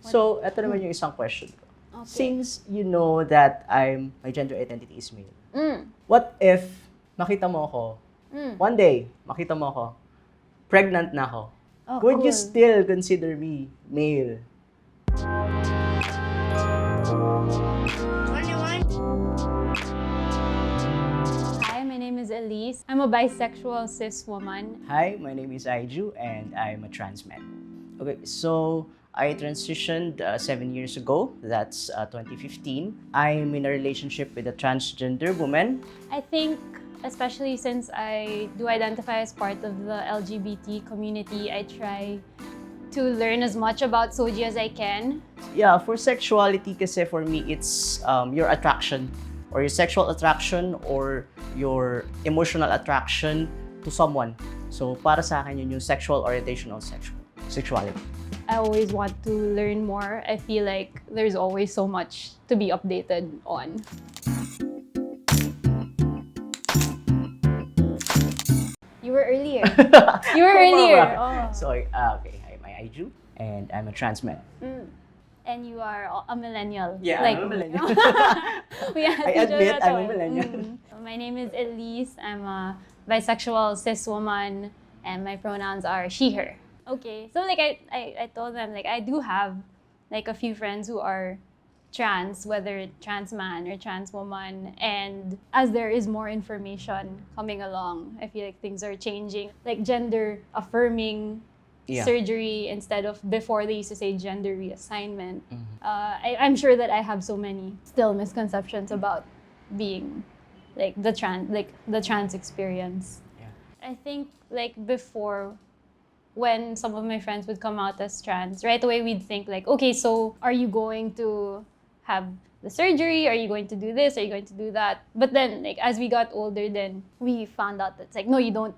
So, ito naman yung isang question ko. Okay. Since you know that my gender identity is male, what if makita mo ako, one day, makita mo ako, pregnant na ako, would you cool. still consider me male? Hi, my name is Elise. I'm a bisexual cis woman. Hi, my name is Aiju, and I'm a trans man. Okay, so I transitioned 7 years ago. That's 2015. I'm in a relationship with a transgender woman. I think, especially since I do identify as part of the LGBT community, I try to learn as much about Soji as I can. Yeah, for sexuality kasi for me, it's your attraction or your sexual attraction or your emotional attraction to someone. So para sa akin yun yung sexual orientation of sexuality. I always want to learn more. I feel like there's always so much to be updated on. You were earlier. You were earlier. Oh. So, okay, I'm Aiju, and I'm a trans man. And you are a millennial. Yeah, like, I'm a millennial. I admit I'm a millennial. My name is Elise. I'm a bisexual cis woman, and my pronouns are she, her. Okay, so like I told them like I do have like a few friends who are trans, whether trans man or trans woman, and as there is more information coming along, I feel like things are changing. Like gender affirming surgery instead of before they used to say gender reassignment. I'm sure that I have so many still misconceptions about being like the trans experience. I think like before, when some of my friends would come out as trans, right away we'd think like, okay, so are you going to have the surgery? Are you going to do this? Are you going to do that? But then like as we got older, then we found out that it's like, no, you don't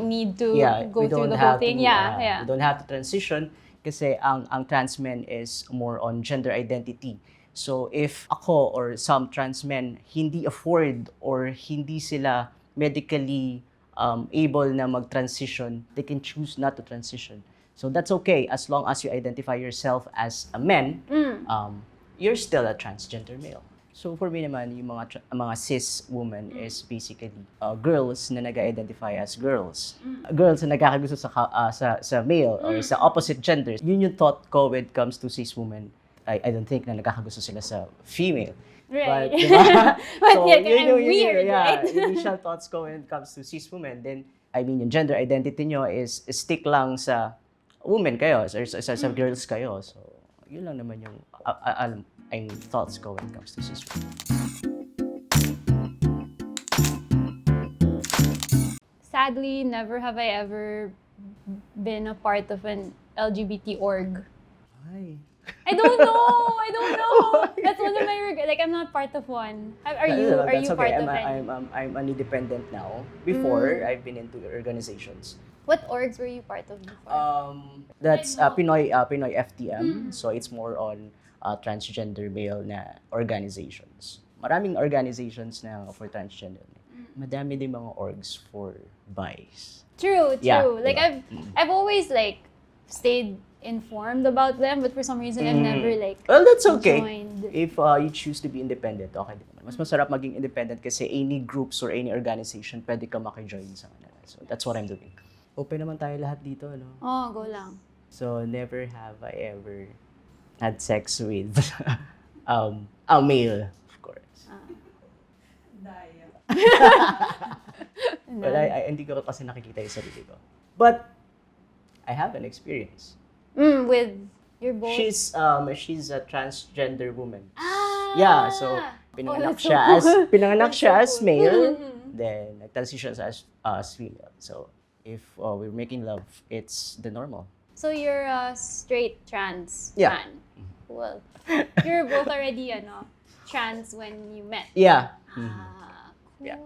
need to go through the whole thing. You don't have to transition kasi ang trans men is more on gender identity. So if ako or some trans men hindi afford or hindi sila medically able na mag-transition, they can choose not to transition. So that's okay as long as you identify yourself as a man, you're still a transgender male. So for me naman, yung mga cis women is basically girls na nag-identify as girls. Girls na nagkakagusto sa male or sa opposite genders. Yun yung thought ko when it comes to cis women. I don't think na nagkakagusto sila sa female. Right. But, diba? But So, yeah, yun weird, right? Initial thoughts ko when it comes to cis women. Then, I mean, yung gender identity nyo is stick lang sa women kayo, or sa girls kayo. So, yun lang naman yung thoughts ko when it comes to cis women. Sadly, never have I ever been a part of an LGBT org. Ay. I don't know. That's one of my regrets. Like I'm not part of one. Are you That's okay. part of any? I'm an independent now. Before, I've been into organizations. What orgs were you part of before? That's Pinoy FTM. So it's more on transgender male na organizations. Maraming organizations na for transgender. Madami din mga orgs for bis. True. Yeah, Like diba? I've always like stayed informed about them, but for some reason I've never like Well, that's okay. joined. If you choose to be independent, okay din naman. Mas masarap maging independent kasi any groups or any organization pwede ka maki-join sa kanila. So that's what I'm doing. Open naman tayo lahat dito, no? Oh, go lang. So never have I ever had sex with a male, of course. But I hindi ko kasi nakikita yung sarili ko. But I have an experience. With your both. She's a transgender woman. Ah! Yeah, so pinanganak that's so siya cool. as That's so cool. male, then nag-transition siya as female. So if we're making love, it's the normal. So you're a straight trans Yeah. man. Cool. You're both already trans when you met. Yeah. Ah, cool. Yeah.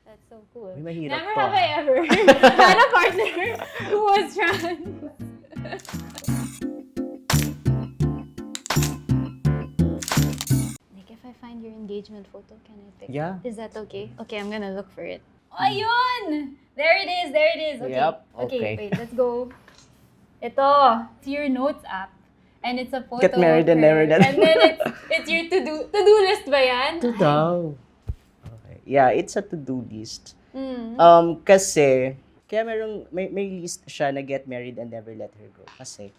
That's so cool. May mahirap Never to, have I ever had a partner who was trans. Like if I find your engagement photo, can I pick Yeah. it? Is that okay? Okay, I'm gonna look for it. Oh, ayun! There it is. Okay. Yep, Okay, okay. wait, let's go. Ito, to your notes app. And it's a photo Get married of and her. never let. And then it's your to-do list ba yan? Ito daw. Okay. Yeah, it's a to-do list. Mm. Kasi, kaya may list siya na get married and never let her go. Kasi,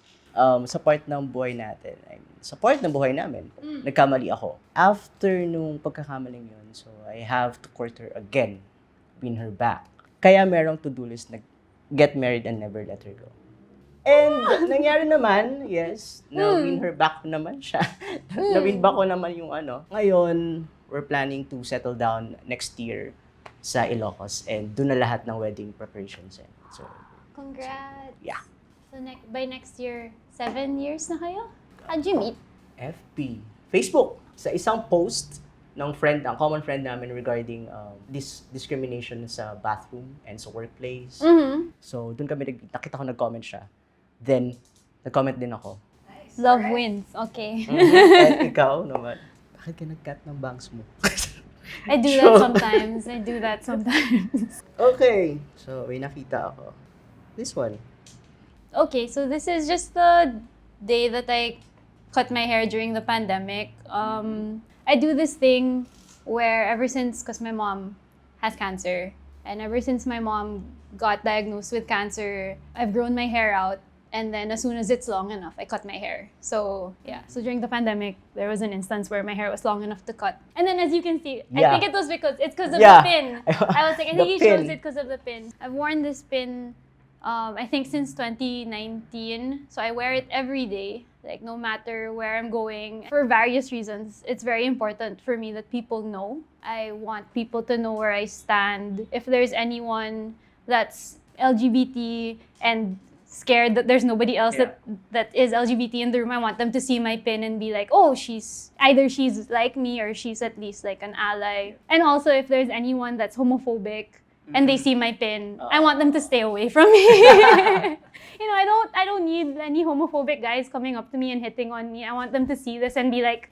sa part ng buhay natin, sa part ng buhay namin, nagkamali ako. After nung pagkakamaling yun, so I have to court her again, win her back. Kaya merong to-do list na get married and never let her go. And nangyari naman, yes, na-win her back naman siya. Na-win back ko naman yung ano. Ngayon, we're planning to settle down next year sa Ilocos and doon na lahat ng wedding preparations. So, Congrats. yeah. So by next year, 7 years na kayo? How'd you meet? FB. Facebook. Sa isang post ng common friend namin regarding this discrimination sa bathroom and sa workplace. Mm-hmm. So, doon kami nakita ko nag-comment siya. Then, nag-comment din ako. Love wins. Okay. And ikaw naman, bakit ka nag-cut ng bangs mo? I do that sometimes. Okay. So, may nakita ako. This one. Okay, so this is just the day that I cut my hair during the pandemic. I do this thing where ever since, because my mom has cancer, and ever since my mom got diagnosed with cancer, I've grown my hair out. And then as soon as it's long enough, I cut my hair. So yeah, so during the pandemic, there was an instance where my hair was long enough to cut. And then as you can see, I think it's because of the pin. I was like, I think he chose it because of the pin. I've worn this pin, I think since 2019. So I wear it every day, like no matter where I'm going. For various reasons, it's very important for me that people know. I want people to know where I stand. If there's anyone that's LGBT and scared that there's nobody else that is LGBT in the room, I want them to see my pin and be like, oh, she's like me or she's at least like an ally. And also if there's anyone that's homophobic and they see my pin, I want them to stay away from me. You know, I don't need any homophobic guys coming up to me and hitting on me. I want them to see this and be like,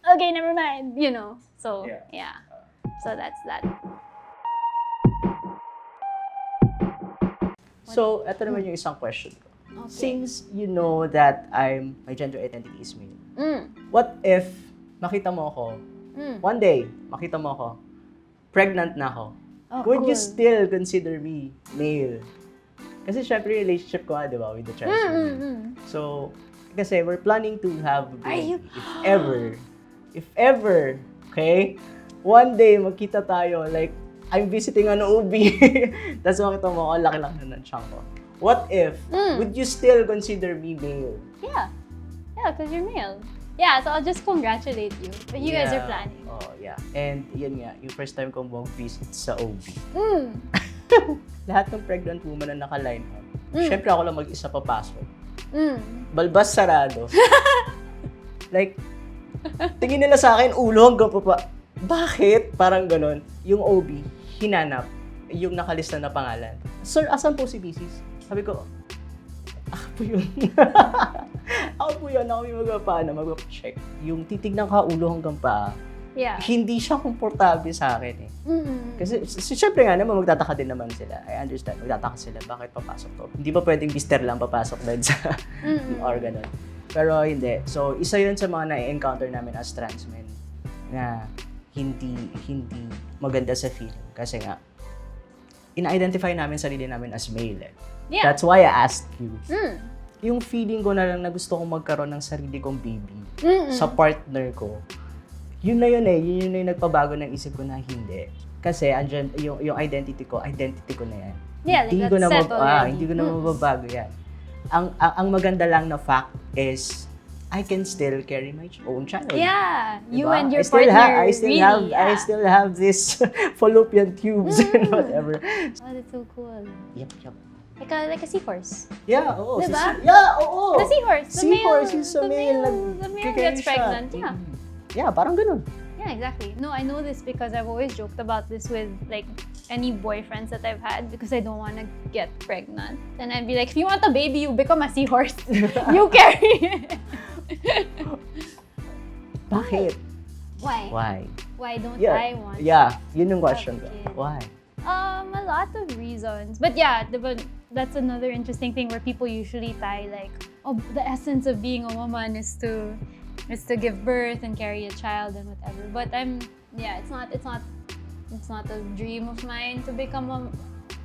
okay, never mind, you know. So yeah. So that's that. So, ito naman yung isang question ko. Okay. Since you know that my gender identity is male, what if makita mo ako, one day, makita mo ako, pregnant na ako, would you still consider me male? Kasi syempre relationship ko di ba, with the transgender. So, kasi we're planning to have a baby. If ever, okay, one day magkita tayo, like, I'm visiting an OB. Tapos makita mo, laki-laki na ng tiyan ko. What if, would you still consider me male? Yeah. Yeah, because you're male. Yeah, so I'll just congratulate you. But you guys are planning. Oh, yeah. And yun nga, yung first time kong mag-visit sa OB. Lahat ng pregnant woman na naka-line up. Siyempre ako lang mag-isa papasok. Balbas sarado. Like, tingin nila sa akin, ulo hanggang papa. Bakit? Parang ganon. Yung OB, hinanap yung nakalista na pangalan. Sir, asan po si Mrs.? Sabi ko, ako po yun. Ako yung magpapacheck. Yung titignan ka ulo hanggang pa, hindi siya komportable sa akin eh. Kasi syempre nga naman, magtataka din naman sila. I understand, magtataka sila, bakit papasok to? Hindi ba pwedeng mister lang papasok din sa or ganon. Pero hindi. So, isa yun sa mga na-encounter namin as trans men na hindi maganda sa feeling. Kasi nga, ina-identify namin sarili namin as male. Yeah. That's why I asked you. Yung feeling ko na lang na gusto kong magkaroon ng sarili kong baby sa partner ko, yun na yun yung nagpabago ng isip ko na hindi. Kasi yung identity ko na yan. Yeah, like Hindi ko na mababago yan. Ang maganda lang na fact is, I can still carry my own child. Yeah, diba? you and your partner I still have this fallopian tubes and whatever. Oh, that's so cool. Yep. Like a seahorse. Yeah, oo. Diba? Oo. The seahorse. Seahorse is a male. The male gets pregnant. Yeah. Yeah, parang ganun. Yeah, exactly. No, I know this because I've always joked about this with like any boyfriends that I've had because I don't want to get pregnant. And I'd be like, if you want a baby, you become a seahorse. You carry it. Bakit? Why? Why don't I want? Yeah, yun yung question ko. Okay. Why? A lot of reasons. But yeah, that's another interesting thing where people usually tie like the essence of being a woman is to give birth and carry a child and whatever. But it's not a dream of mine to become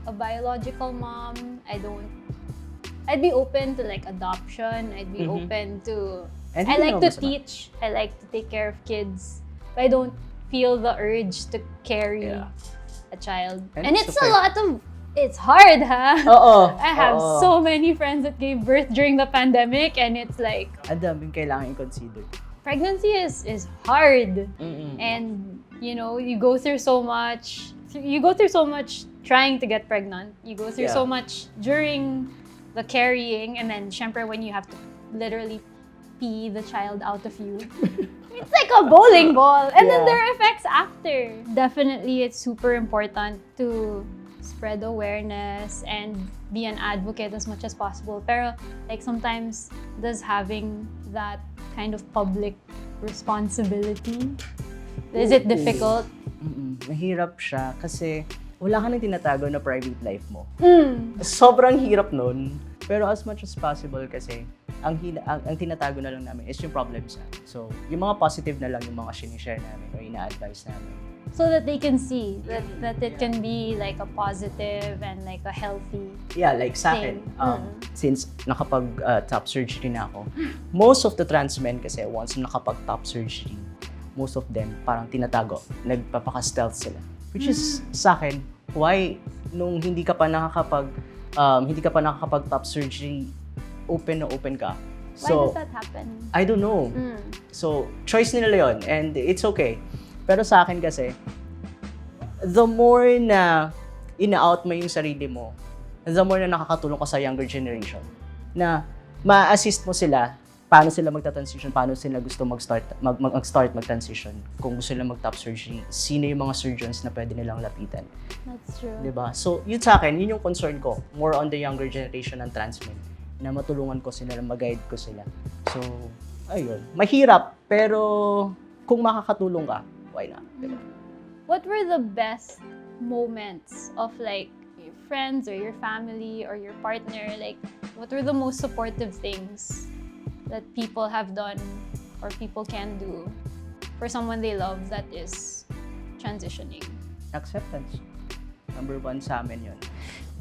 a biological mom. I'd be open to like adoption. I'd be open to. And I hindi like naman to masama. teach. I like to take care of kids. But I don't feel the urge to carry Yeah. a child. And And it's it's okay. a lot of. It's hard, ha? Oo. I have oo. so many friends that gave birth during the pandemic, and it's like Ang daming kailangan i-consider. pregnancy is hard. Mm-mm. And you know, you go through so much trying to get pregnant. You go through so Yeah. much during the carrying, and then syempre when you have to literally pee the child out of you. It's like a bowling ball. And then Yeah. there are effects after. Definitely it's super important to spread awareness and be an advocate as much as possible. Pero like sometimes does having that kind of public responsibility, is it difficult? Mahirap siya kasi wala ka nang tinatago na private life mo. Mm. Sobrang hirap nun. Pero as much as possible kasi ang tinatago na lang namin is yung problems namin. So, yung mga positive na lang yung mga sinishare namin o ina-advise namin. So that they can see that it can be like a positive and like a healthy. Yeah, like sa akin, Thing. since nakapag-top surgery na ako, most of the trans men kasi once nakapag-top surgery, most of them parang tinatago, nagpapaka-stealth sila. Which is sa akin, why nung hindi ka pa nakakapag-top surgery, open na open ka. Why does that happen? I don't know. So, choice nila yon and it's okay. Pero sa akin kasi, the more na ina-out mo yung sarili mo, the more na nakakatulong ka sa younger generation. Na ma-assist mo sila, paano sila magta-transition, paano sila gusto mag-transition, kung gusto nila mag-top surgery, sino yung mga surgeons na pwede nilang lapitan. That's true. Diba? So, yun sa akin, yun yung concern ko. More on the younger generation ng trans men. Na matulungan ko sila, mag-guide ko sila. So, ayun. Mahirap, pero kung makakatulong ka, why not? Diba? What were the best moments of like your friends or your family or your partner? Like, what were the most supportive things that people have done or people can do for someone they love that is transitioning? Acceptance. Number one sa amin yun.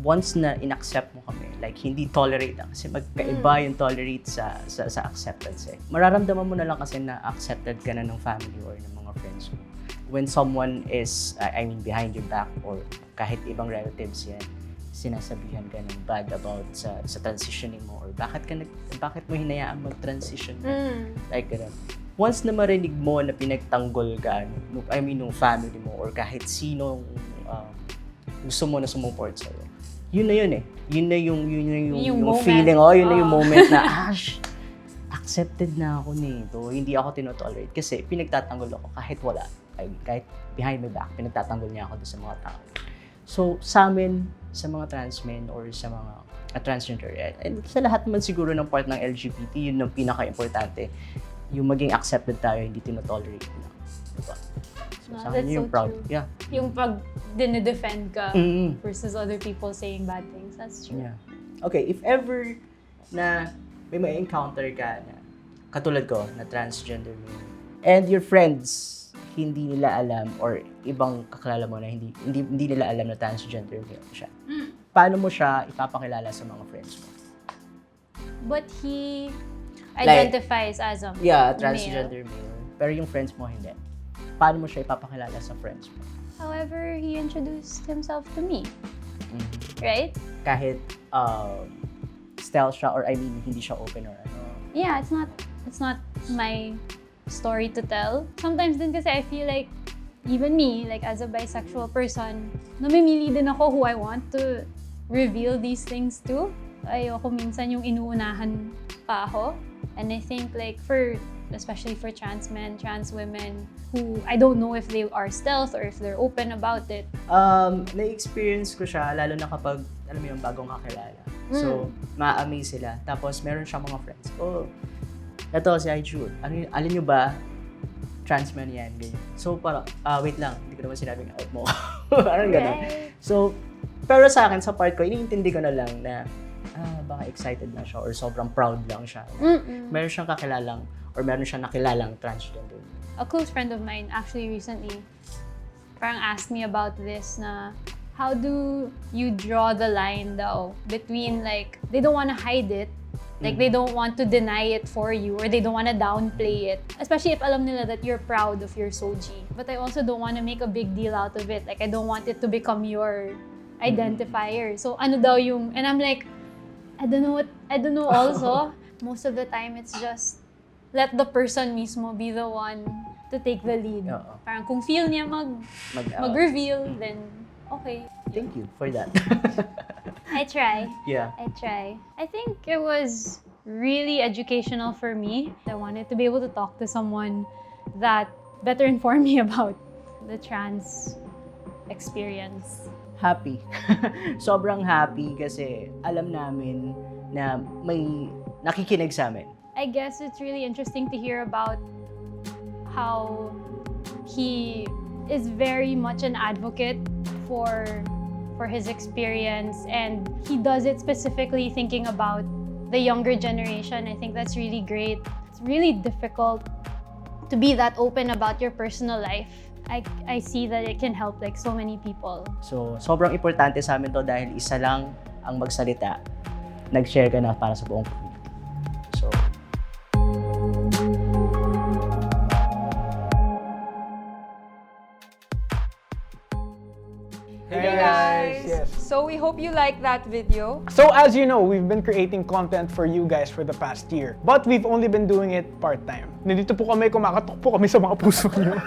Once na in-accept mo kami, like hindi tolerate kasi magkaiba yung tolerate sa acceptance eh. Mararamdaman mo na lang kasi na accepted ka na ng family or ng mga friends mo. When someone is, behind your back or kahit ibang relatives yan, sinasabihan ka ng bad about sa transitioning mo or bakit mo hinayaan mag-transition like ganun. Once na marinig mo na pinagtanggol ka nung family mo or kahit sino gusto mo na sumuport sa'yo, yun na yun eh. Yun na yung moment. feeling, yun na yung moment na accepted na ako nito. Hindi ako tinotolerate kasi pinagtatanggol ako kahit wala. Kahit behind my back, pinagtatanggol niya ako doon sa mga tao. So, sa amin, sa mga trans men or sa mga transgender, and sa lahat naman siguro ng part ng LGBT, yun ang pinaka-importante. Yung maging accepted tayo, hindi tinotolerate na. Diba? So, sa akin, That's yung so proud. true. Yeah. Yung pag dinedefend ka Mm-hmm. versus other people saying bad things. That's true. Yeah. Okay, if ever na may encounter ka na katulad ko na transgender mo and your friends hindi nila alam or ibang kakilala mo na hindi nila alam na transgender siya. Paano mo siya ipapakilala sa mga friends mo? But he identifies as a Transgender male. Pero yung friends mo hindi. Paano mo siya ipapakilala sa friends mo? However, he introduced himself to me. Mm-hmm. Right? Kahit stealth siya or hindi siya open or ano. Yeah, it's not my story to tell. Sometimes din kasi I feel like even me, like as a bisexual person, namimili din ako who I want to reveal these things to. Ayoko minsan yung inuunahan pa ako. And I think like especially for trans men, trans women, who I don't know if they are stealth or if they're open about it. Na-experience ko siya, lalo na kapag, alam mo yung bagong kakilala. So, ma-amaze sila. Tapos, meron siyang mga friends. Ito si Aijun. Alin nyo ba? Trans man yan, ganyan. So, parang, wait lang, hindi ko naman sinabing out mo. Parang gano'n. Right. So, pero sa akin, sa part ko, iniintindi ko na lang na baka excited na siya or sobrang proud lang siya. Meron siyang kakilalang or meron siyang nakilalang transgender. A close friend of mine actually recently parang asked me about this na how do you draw the line daw between like they don't want to hide it, like they don't want to deny it for you or they don't want to downplay it, especially if alam nila that you're proud of your soji. But I also don't want to make a big deal out of it. Like I don't want it to become your identifier. So ano daw yung, and I'm like, I don't know also. Most of the time it's just let the person mismo be the one to take the lead. Parang kung feel niya mag-reveal, then okay. Thank you for that. I try. Yeah. I try. I think it was really educational for me. I wanted to be able to talk to someone that better informed me about the trans experience. Happy. Sobrang happy kasi alam namin na may nakikinig sa amin. I guess it's really interesting to hear about how he is very much an advocate for his experience, and he does it specifically thinking about the younger generation. I think that's really great. It's really difficult to be that open about your personal life. I see that it can help like so many people. So, sobrang importante sa amin to dahil isa lang ang magsalita. Nag-share ka na para sa buong community. So, Hey guys! Yes. So we hope you like that video. So as you know, we've been creating content for you guys for the past year. But we've only been doing it part-time. Nandito po kami, kumakatok po kami sa mga puso niyo.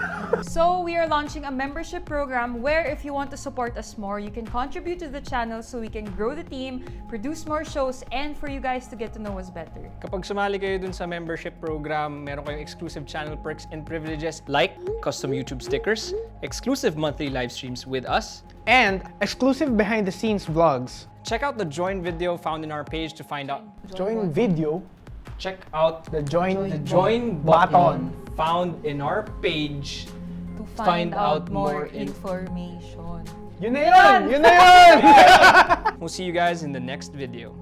So we are launching a membership program where if you want to support us more, you can contribute to the channel so we can grow the team, produce more shows, and for you guys to get to know us better. Kapag sumali kayo dun sa membership program, meron kayong exclusive channel perks and privileges like custom YouTube stickers, exclusive monthly live streams with us, And exclusive behind-the-scenes vlogs. check out the join video found in our page to find out. Join video. Check out The join button found in our page To find out more more information. Yun na yun! Yun na yun! We'll see you guys in the next video.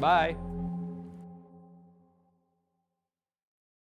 Bye!